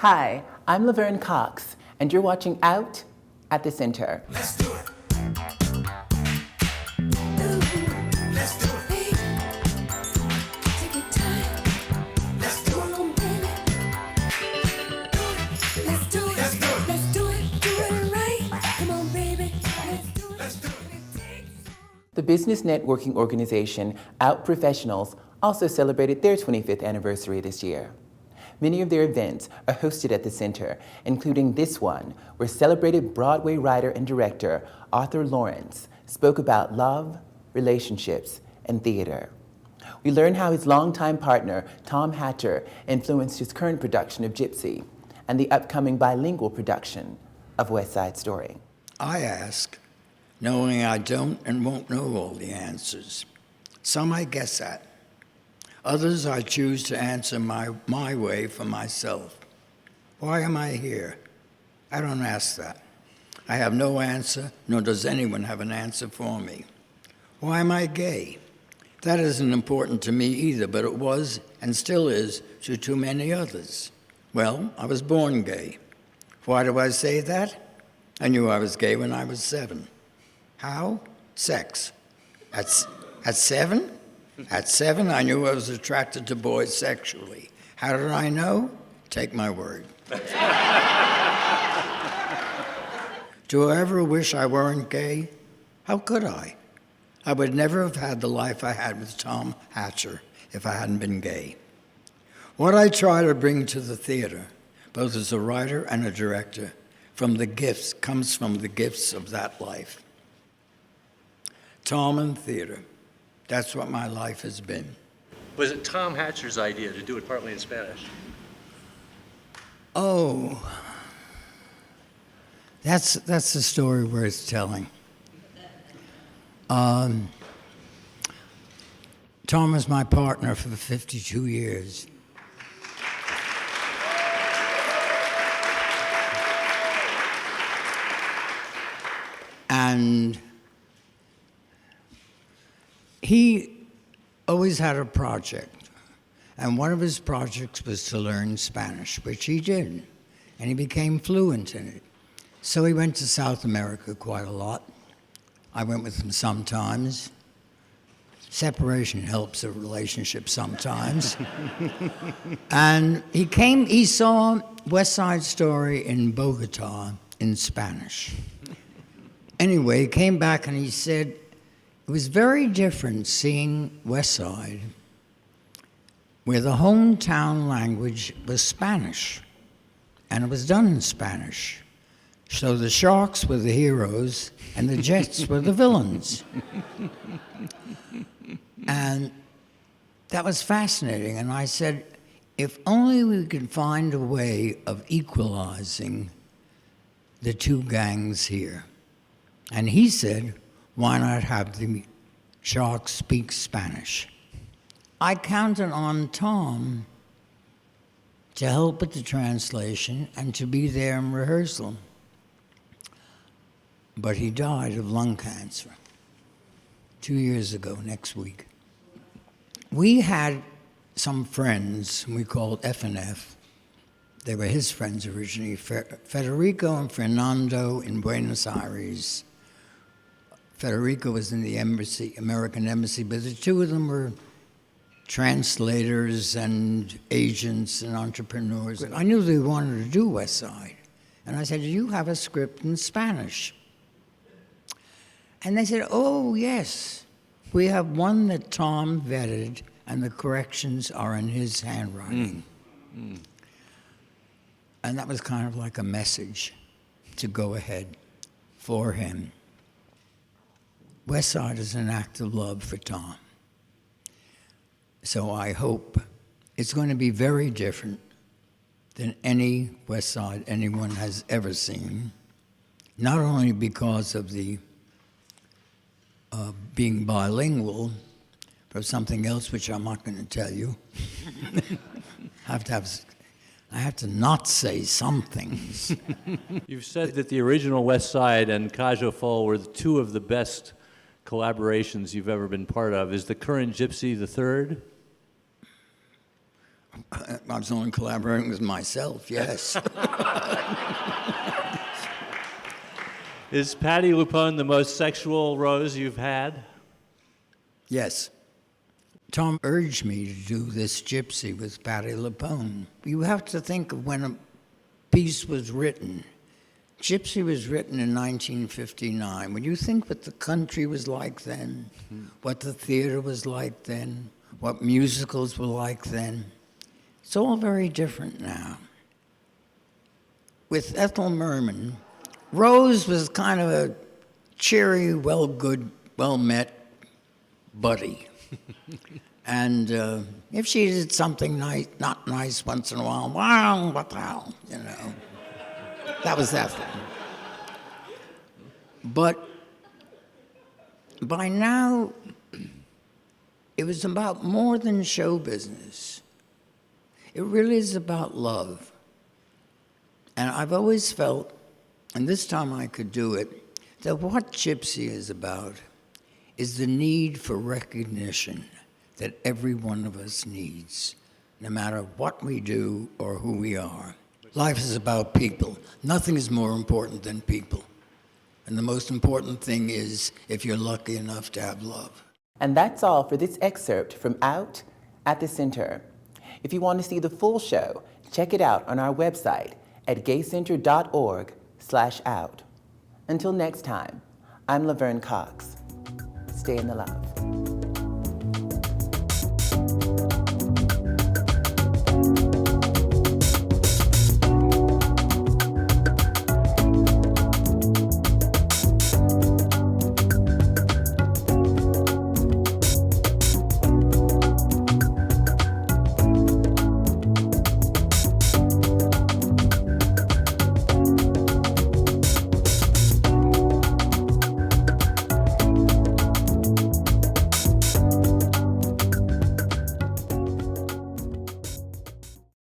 Hi, I'm Laverne Cox, and you're watching Out at the Center. Let's do it. Let's do it. Take your time. Let's do it. Baby. Let's do it. Let's do it. Let's do it. Do it right. Come on, baby. Let's do it. Let's do it. The business networking organization Out Professionals also celebrated their 25th anniversary this year. Many of their events are hosted at the center, including this one, where celebrated Broadway writer and director Arthur Laurents spoke about love, relationships, and theater. We learn how his longtime partner, Tom Hatcher, influenced his current production of Gypsy and the upcoming bilingual production of West Side Story. I ask, knowing I don't and won't know all the answers. Some I guess at. Others I choose to answer my way for myself. Why am I here? I don't ask that. I have no answer, nor does anyone have an answer for me. Why am I gay? That isn't important to me either, but it was and still is to too many others. Well, I was born gay. Why do I say that? I knew I was gay when I was 7. How? Sex. At 7? At 7, I knew I was attracted to boys sexually. How did I know? Take my word. Do I ever wish I weren't gay? How could I? I would never have had the life I had with Tom Hatcher if I hadn't been gay. What I try to bring to the theater, both as a writer and a director, comes from the gifts of that life. Tom and theater. That's what my life has been. Was it Tom Hatcher's idea to do it partly in Spanish? Oh, that's a story worth telling. Tom was my partner for 52 years. And he always had a project, and one of his projects was to learn Spanish, which he did, and he became fluent in it. So he went to South America quite a lot. I went with him sometimes. Separation helps a relationship sometimes. And he saw West Side Story in Bogota in Spanish. Anyway, he came back and he said, it was very different seeing West Side, where the hometown language was Spanish, and it was done in Spanish. So the Sharks were the heroes, and the Jets were the villains. And that was fascinating, and I said, if only we could find a way of equalizing the two gangs here. And he said, why not have the Sharks speak Spanish? I counted on Tom to help with the translation and to be there in rehearsal. But he died of lung cancer 2 years ago, next week. We had some friends we called F&F. They were his friends originally, Federico and Fernando in Buenos Aires. Federico was in the embassy, American embassy, but the two of them were translators and agents and entrepreneurs. I knew they wanted to do West Side. And I said, do you have a script in Spanish? And they said, oh, yes. We have one that Tom vetted, and the corrections are in his handwriting. And that was kind of like a message to go ahead for him. West Side is an act of love for Tom. So I hope it's going to be very different than any West Side anyone has ever seen, not only because of the being bilingual, but something else which I'm not going to tell you. I have to not say some things. You've said that the original West Side and Cajo Fall were two of the best collaborations you've ever been part of. Is the current Gypsy the third? I was only collaborating with myself, yes. Is Patti LuPone the most sexual Rose you've had? Yes. Tom urged me to do this gypsy with Patti LuPone. You have to think of when a piece was written. Gypsy was written in 1959. When you think what the country was like then, what the theater was like then, what musicals were like then, it's all very different now. With Ethel Merman, Rose was kind of a cheery, well-met buddy. And if she did something nice, not nice once in a while, wow, what the hell, you know. That was Ethel. But by now, it was about more than show business. It really is about love. And I've always felt, and this time I could do it, that what Gypsy is about is the need for recognition that every one of us needs, no matter what we do or who we are. Life is about people. Nothing is more important than people. And the most important thing is if you're lucky enough to have love. And that's all for this excerpt from Out at the Center. If you want to see the full show, check it out on our website at gaycenter.org/out. Until next time, I'm Laverne Cox. Stay in the love.